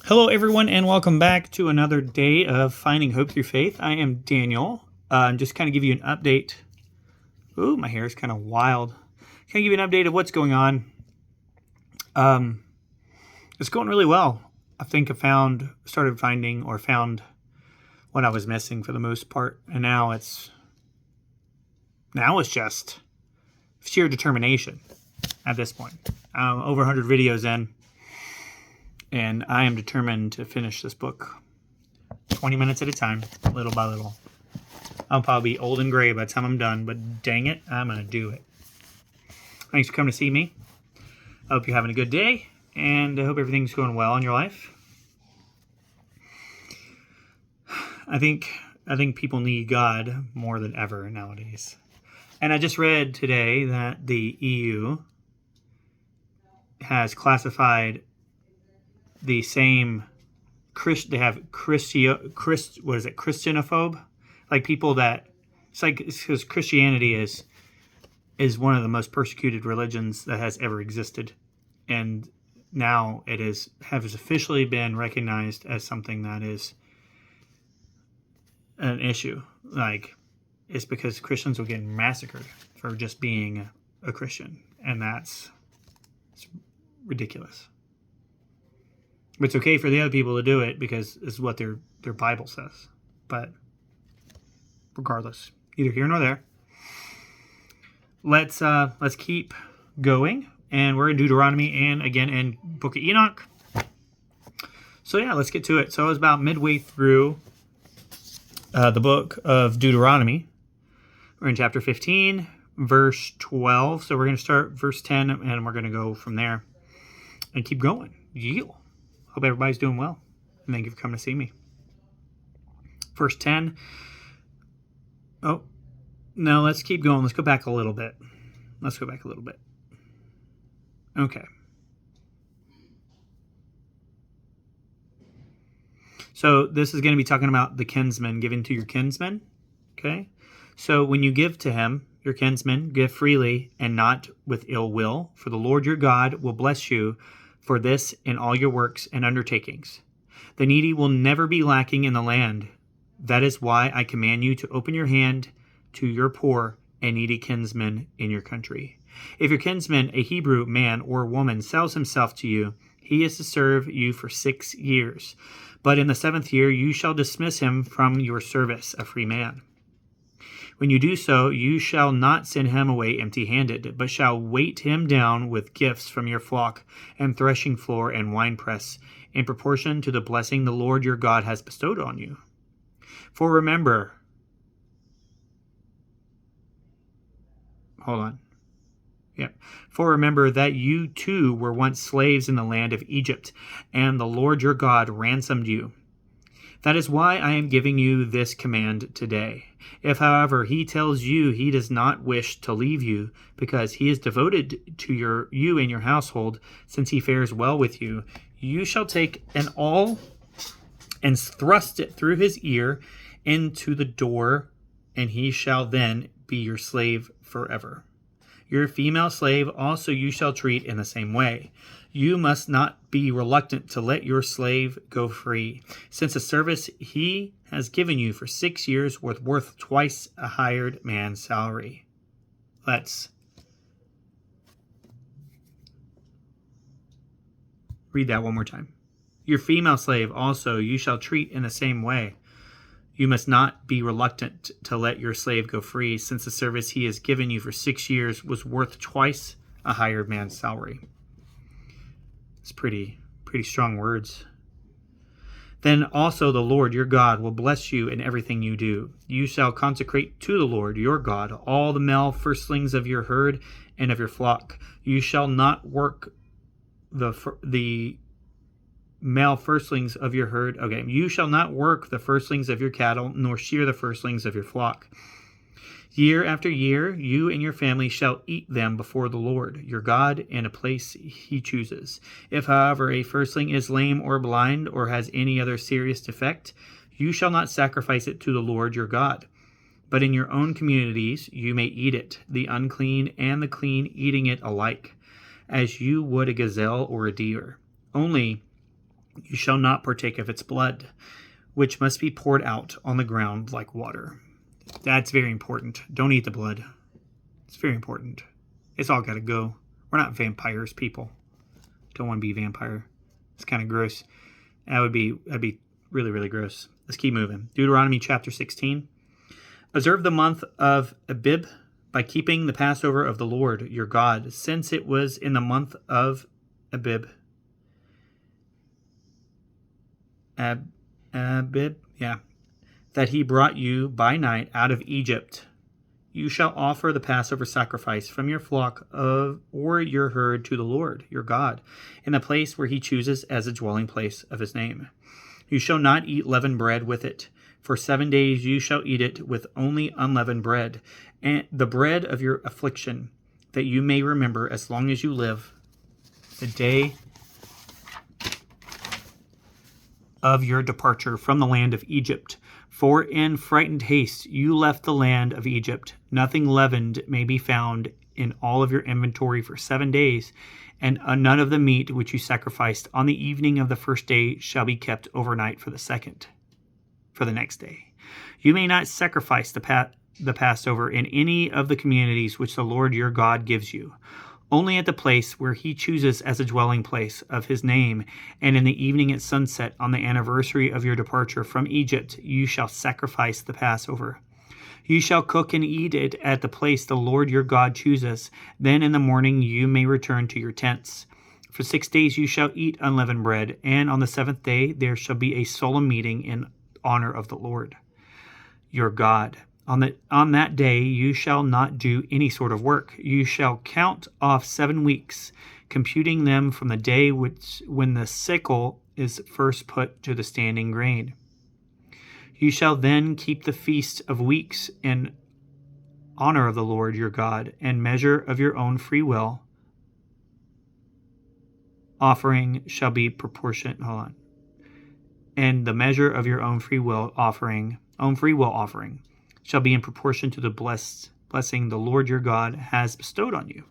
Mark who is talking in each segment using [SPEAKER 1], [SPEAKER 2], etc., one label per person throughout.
[SPEAKER 1] Hello, everyone, and welcome back to another day of Finding Hope Through Faith. I am Daniel. Just kind of give you an update. Ooh, my hair is kind of wild. Kind of give you an update of what's going on. It's going really well. I think I found what I was missing for the most part, and now it's just sheer determination at this point. Over 100 videos in. And I am determined to finish this book 20 minutes at a time, little by little. I'll probably be old and gray by the time I'm done, but dang it, I'm going to do it. Thanks for coming to see me. I hope you're having a good day, and I hope everything's going well in your life. I think people need God more than ever nowadays. And I just read today that the EU has classified the same they have Christianophobe, like people that it's like because Christianity is one of the most persecuted religions that has ever existed, and now it has officially been recognized as something that is an issue. Like, it's because Christians are getting massacred for just being a Christian, and it's ridiculous. But it's okay for the other people to do it because it's what their Bible says. But regardless, neither here nor there. Let's keep going, and we're in Deuteronomy and again in Book of Enoch. So yeah, let's get to it. So I was about midway through the book of Deuteronomy. We're in chapter 15, verse 12. So we're going to start verse 10, and we're going to go from there and keep going. Yield. Hope everybody's doing well, and thank you for coming to see me. Verse 10. Oh, no, let's keep going. Let's go back a little bit. Okay. So this is going to be talking about the kinsman, giving to your kinsman. Okay. So when you give to him, your kinsman, give freely and not with ill will, for the Lord your God will bless you for this in all your works and undertakings. The needy will never be lacking in the land. That is why I command you to open your hand to your poor and needy kinsmen in your country. If your kinsman, a Hebrew man or woman, sells himself to you, he is to serve you for 6 years. But in the 7th year you shall dismiss him from your service, a free man. When you do so, you shall not send him away empty-handed, but shall weight him down with gifts from your flock and threshing floor and winepress, in proportion to the blessing the Lord your God has bestowed on you. For remember, that you too were once slaves in the land of Egypt, and the Lord your God ransomed you. That is why I am giving you this command today. If, however, he tells you he does not wish to leave you, because he is devoted to you and your household, since he fares well with you, you shall take an awl and thrust it through his ear into the door, and he shall then be your slave forever. Your female slave also you shall treat in the same way. You must not be reluctant to let your slave go free, since the service he has given you for 6 years was worth twice a hired man's salary. Let's read that one more time. Your female slave also you shall treat in the same way. You must not be reluctant to let your slave go free, since the service he has given you for 6 years was worth twice a hired man's salary. It's pretty strong words. Then also the Lord your God will bless you in everything you do. You shall consecrate to the Lord your God all the male firstlings of your herd and of your flock. You shall not work the male firstlings of your herd. Okay, you shall not work the firstlings of your cattle, nor shear the firstlings of your flock. Year after year, you and your family shall eat them before the Lord your God in a place he chooses. If, however, a firstling is lame or blind or has any other serious defect, you shall not sacrifice it to the Lord your God. But in your own communities you may eat it, the unclean and the clean eating it alike, as you would a gazelle or a deer. Only You shall not partake of its blood, which must be poured out on the ground like water. That's very important. Don't eat the blood. It's very important. It's all got to go. We're not vampires, people. Don't want to be a vampire. It's kind of gross. That'd be really, really gross. Let's keep moving. Deuteronomy chapter 16. Observe the month of Abib by keeping the Passover of the Lord your God, since it was in the month of Abib. Abib, that he brought you by night out of Egypt. You shall offer the Passover sacrifice from your flock or your herd to the Lord your God, in the place where he chooses as a dwelling place of his name. You shall not eat leavened bread with it. For 7 days you shall eat it with only unleavened bread, and the bread of your affliction, that you may remember as long as you live the day of your departure from the land of Egypt. For in frightened haste you left the land of Egypt. Nothing leavened may be found in all of your inventory for 7 days, and none of the meat which you sacrificed on the evening of the first day shall be kept overnight for the next day. You may not sacrifice the Passover in any of the communities which the Lord your God gives you, only at the place where he chooses as a dwelling place of his name, and in the evening at sunset on the anniversary of your departure from Egypt you shall sacrifice the Passover. You shall cook and eat it at the place the Lord your God chooses. Then in the morning you may return to your tents. For 6 days you shall eat unleavened bread, and on the 7th day there shall be a solemn meeting in honor of the Lord your God. On that day you shall not do any sort of work. You shall count off 7 weeks, computing them from the day when the sickle is first put to the standing grain. You shall then keep the feast of weeks in honor of the Lord your God, and measure of your own free will offering shall be proportionate. And the measure of your own free will offering shall be in proportion to the blessing the Lord your God has bestowed on you,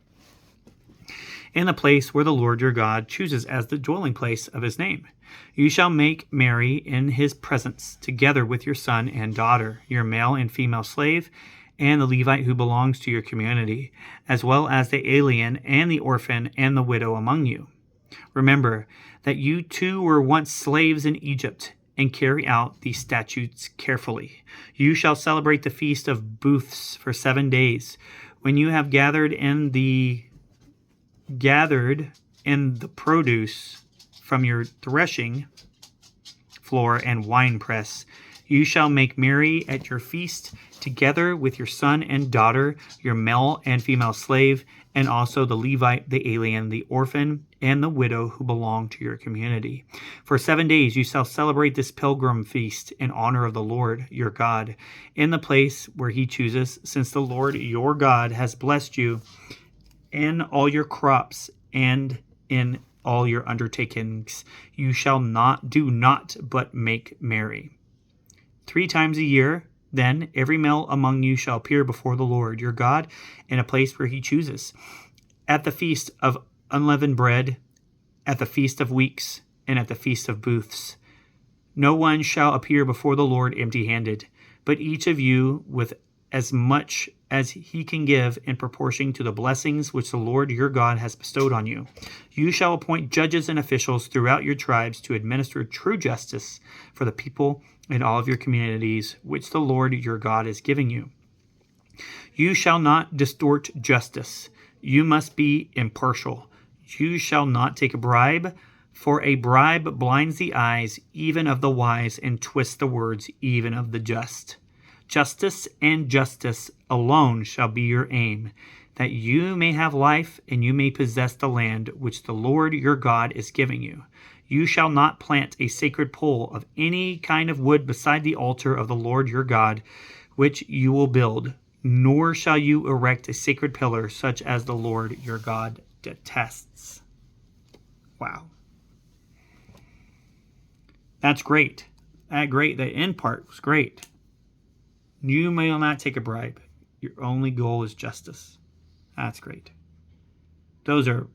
[SPEAKER 1] in the place where the Lord your God chooses as the dwelling place of his name. You shall make merry in his presence, together with your son and daughter, your male and female slave, and the Levite who belongs to your community, as well as the alien and the orphan and the widow among you. Remember that you too were once slaves in Egypt, and carry out these statutes carefully. You shall celebrate the Feast of Booths for 7 days. When you have gathered in the produce from your threshing floor and winepress, you shall make merry at your feast, together with your son and daughter, your male and female slave, and also the Levite, the alien, the orphan, and the widow who belong to your community. For 7 days you shall celebrate this pilgrim feast in honor of the Lord your God, in the place where he chooses, since the Lord your God has blessed you in all your crops and in all your undertakings. You shall do not but make merry. 3 times a year, then, every male among you shall appear before the Lord your God in a place where he chooses, at the feast of unleavened bread, at the feast of weeks, and at the feast of booths. No one shall appear before the Lord empty-handed, but each of you with as much as he can give in proportion to the blessings which the Lord your God has bestowed on you. You shall appoint judges and officials throughout your tribes to administer true justice for the people in all of your communities, which the Lord your God is giving you. You shall not distort justice. You must be impartial. You shall not take a bribe, for a bribe blinds the eyes even of the wise and twists the words even of the just. Justice and justice alone shall be your aim, that you may have life and you may possess the land which the Lord your God is giving you. You shall not plant a sacred pole of any kind of wood beside the altar of the Lord your God, which you will build, nor shall you erect a sacred pillar such as the Lord your God detests. Wow. That's great. The end part was great. You may not take a bribe. Your only goal is justice. That's great. Those are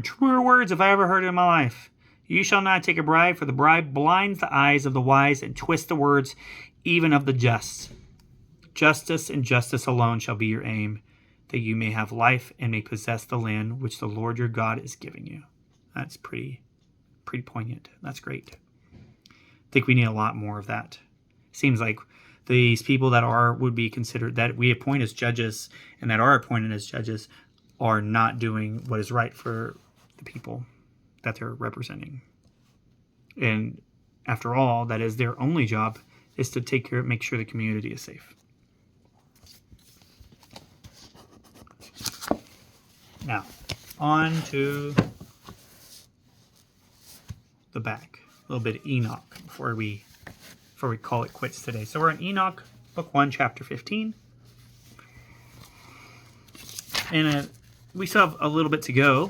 [SPEAKER 1] truer words if I ever heard it in my life. You shall not take a bribe, for the bribe blinds the eyes of the wise and twists the words even of the just. Justice and justice alone shall be your aim, that you may have life and may possess the land which the Lord your God is giving you. That's pretty poignant. That's great. I think we need a lot more of that. Seems like these people that would be considered, that we appoint as judges and that are appointed as judges, are not doing what is right for the people that they're representing. And after all, that is their only job, is to make sure the community is safe. Now, on to the back. A little bit of Enoch before we call it quits today. So we're in Enoch, book 1, chapter 15. And we still have a little bit to go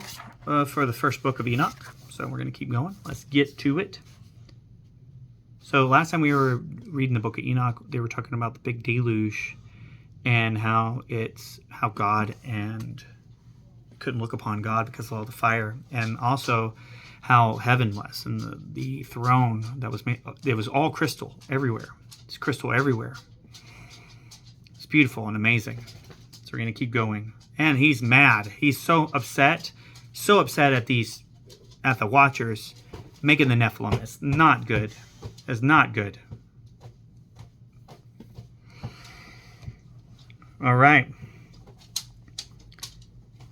[SPEAKER 1] for the first book of Enoch. So we're going to keep going. Let's get to it. So last time we were reading the book of Enoch, they were talking about the big deluge and how God and couldn't look upon God because of all the fire, and also how heaven was and the throne that was made. It was all crystal everywhere. It's crystal everywhere. It's beautiful and amazing. So we're going to keep going. And he's mad. He's so upset at the Watchers making the Nephilim. It's not good. It's not good. All right.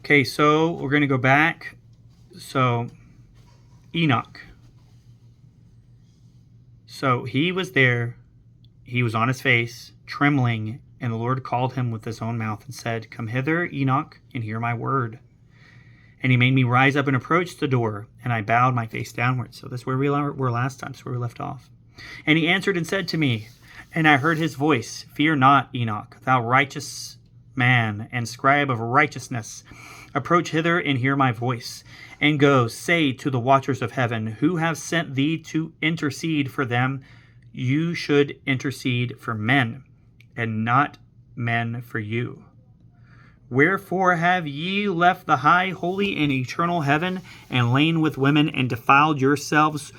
[SPEAKER 1] Okay, so we're going to go back. So Enoch. So he was there. He was on his face, trembling, and the Lord called him with his own mouth and said, "Come hither, Enoch, and hear my word." And he made me rise up and approach the door, and I bowed my face downwards. So that's where we were last time. That's where we left off. And he answered and said to me, and I heard his voice, "Fear not, Enoch, thou righteous man and scribe of righteousness. Approach hither and hear my voice. And go, say to the watchers of heaven, who have sent thee to intercede for them, you should intercede for men, and not men for you. Wherefore have ye left the high, holy, and eternal heaven, and lain with women, and defiled yourselves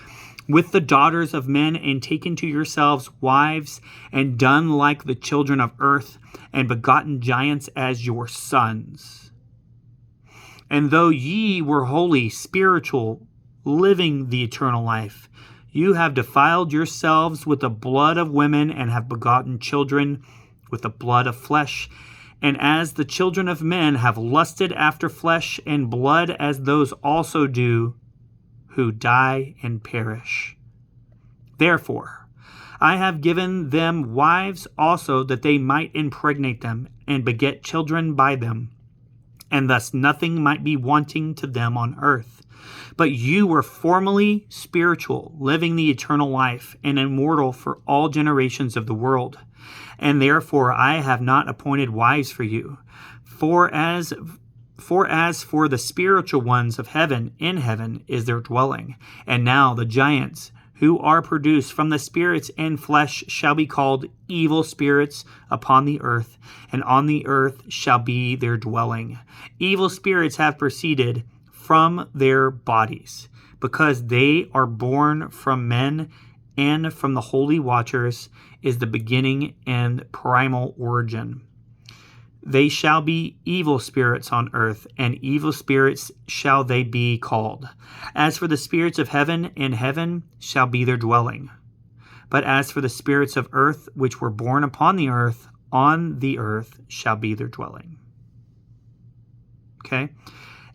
[SPEAKER 1] with the daughters of men, and taken to yourselves wives, and done like the children of earth, and begotten giants as your sons? And though ye were holy, spiritual, living the eternal life, you have defiled yourselves with the blood of women, and have begotten children with the blood of flesh. And as the children of men have lusted after flesh and blood, as those also do who die and perish. Therefore, I have given them wives also, that they might impregnate them, and beget children by them, and thus nothing might be wanting to them on earth. But you were formerly spiritual, living the eternal life, and immortal for all generations of the world. And therefore I have not appointed wives for you. For as for the spiritual ones of heaven, in heaven is their dwelling. And now the giants who are produced from the spirits and flesh shall be called evil spirits upon the earth, and on the earth shall be their dwelling. Evil spirits have proceeded from their bodies, because they are born from men, and from the holy watchers is the beginning and primal origin. They shall be evil spirits on earth, and evil spirits shall they be called. As for the spirits of heaven, in heaven shall be their dwelling. But as for the spirits of earth, which were born upon the earth, on the earth shall be their dwelling. Okay?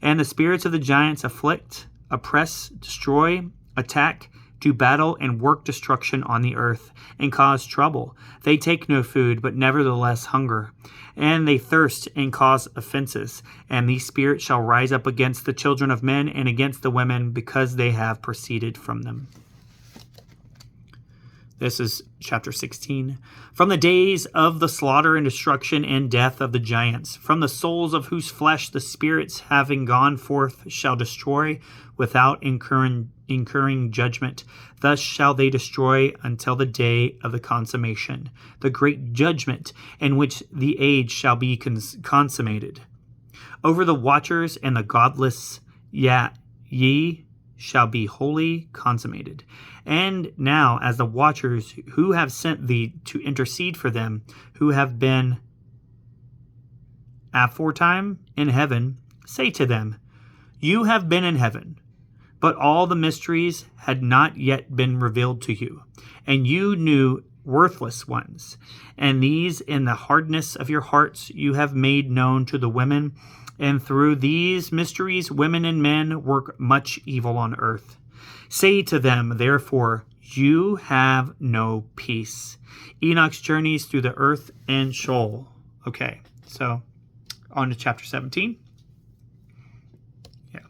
[SPEAKER 1] And the spirits of the giants afflict, oppress, destroy, attack, do battle, and work destruction on the earth, and cause trouble. They take no food, but nevertheless hunger. And they thirst and cause offenses. And these spirits shall rise up against the children of men and against the women, because they have proceeded from them. This is chapter 16. From the days of the slaughter and destruction and death of the giants, from the souls of whose flesh the spirits, having gone forth, shall destroy without incurring judgment. Thus shall they destroy until the day of the consummation, the great judgment, in which the age shall be consummated. Over the watchers and the godless, ye shall be wholly consummated. And now, as the watchers who have sent thee to intercede for them, who have been aforetime in heaven, say to them, you have been in heaven, but all the mysteries had not yet been revealed to you, and you knew worthless ones, and these in the hardness of your hearts you have made known to the women, and through these mysteries women and men work much evil on earth. Say to them, therefore, you have no peace. Enoch's journeys through the earth and Sheol. Okay, so on to chapter 17. Yeah.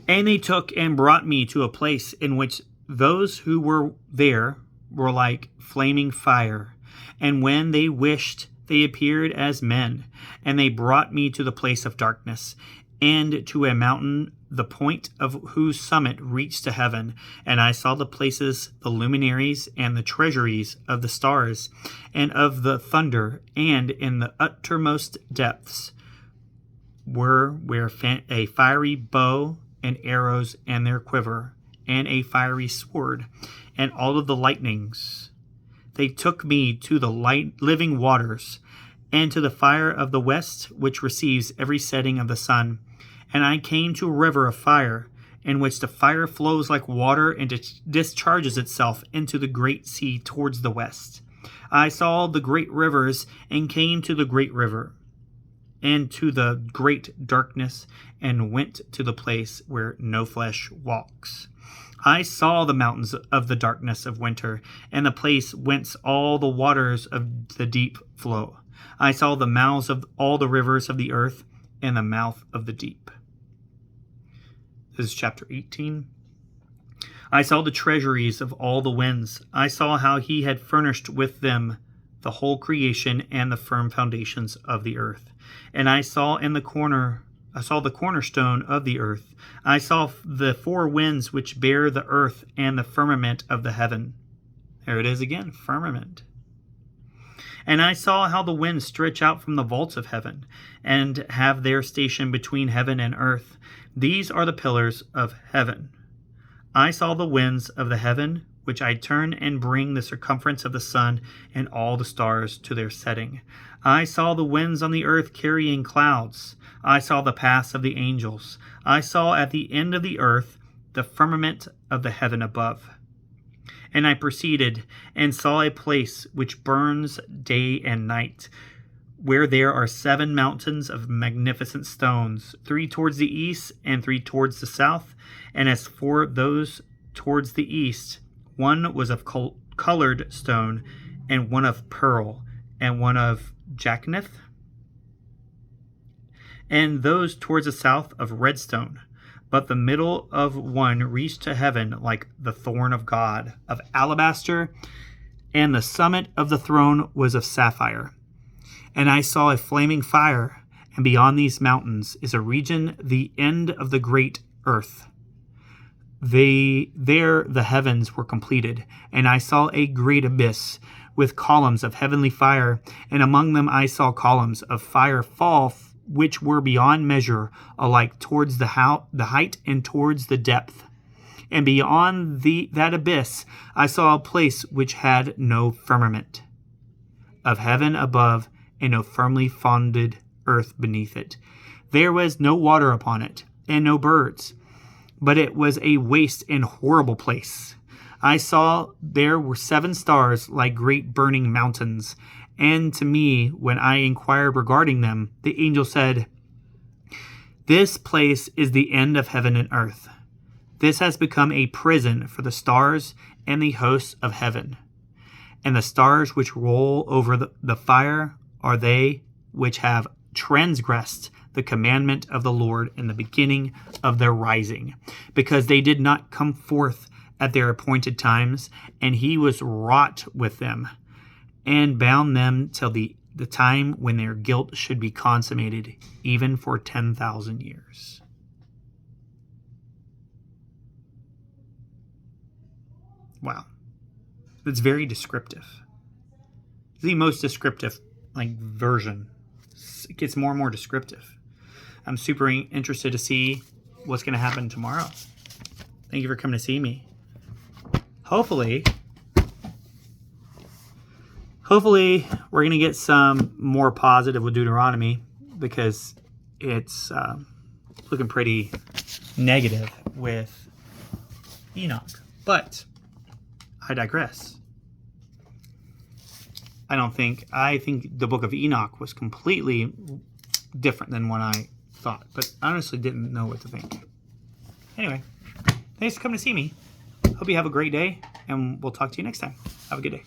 [SPEAKER 1] And they took and brought me to a place in which those who were there were like flaming fire. And when they wished, they appeared as men. And they brought me to the place of darkness, and to a mountain, the point of whose summit reached to heaven. And I saw the places, the luminaries, and the treasuries of the stars, and of the thunder, and in the uttermost depths were where a fiery bow and arrows and their quiver, and a fiery sword, and all of the lightnings. They took me to the living waters, and to the fire of the west, which receives every setting of the sun. And I came to a river of fire, in which the fire flows like water and discharges itself into the great sea towards the west. I saw the great rivers, and came to the great river, and to the great darkness, and went to the place where no flesh walks. I saw the mountains of the darkness of winter, and the place whence all the waters of the deep flow. I saw the mouths of all the rivers of the earth, and the mouth of the deep. This is chapter 18. I saw the treasuries of all the winds. I saw how he had furnished with them the whole creation and the firm foundations of the earth. And I saw the cornerstone of the earth. I saw the four winds which bear the earth, and the firmament of the heaven. There it is again, firmament. And I saw how the winds stretch out from the vaults of heaven, and have their station between heaven and earth. These are the pillars of heaven. I saw the winds of the heaven, which I turn and bring the circumference of the sun and all the stars to their setting. I saw the winds on the earth carrying clouds. I saw the paths of the angels. I saw at the end of the earth the firmament of the heaven above. And I proceeded and saw a place which burns day and night, where there are 7 mountains of magnificent stones, 3 towards the east and 3 towards the south. And as for those towards the east, one was of colored stone, and one of pearl, and one of jacinth, and those towards the south of red stone. But the middle of one reached to heaven like the throne of God, of alabaster, and the summit of the throne was of sapphire. And I saw a flaming fire, and beyond these mountains is a region, the end of the great earth. There the heavens were completed, and I saw a great abyss with columns of heavenly fire, and among them I saw columns of fire fall, which were beyond measure, alike towards the height and towards the depth. And beyond that abyss I saw a place which had no firmament of heaven above, and no firmly founded earth beneath it. There was no water upon it, and no birds, but it was a waste and horrible place. I saw there were 7 stars like great burning mountains, and to me, when I inquired regarding them, the angel said, "This place is the end of heaven and earth. This has become a prison for the stars and the hosts of heaven. And the stars which roll over the fire are they which have transgressed the commandment of the Lord in the beginning of their rising, because they did not come forth at their appointed times, and he was wroth with them, and bound them till the time when their guilt should be consummated, even for 10,000 years." Wow. That's very descriptive. It's the most descriptive version. It gets more and more descriptive. I'm super interested to see what's going to happen tomorrow. Thank you for coming to see me. Hopefully, we're going to get some more positive with Deuteronomy, because it's looking pretty negative with Enoch. But I digress. I think the book of Enoch was completely different than what I thought, but I honestly didn't know what to think. Anyway, thanks for coming to see me. Hope you have a great day, and we'll talk to you next time. Have a good day.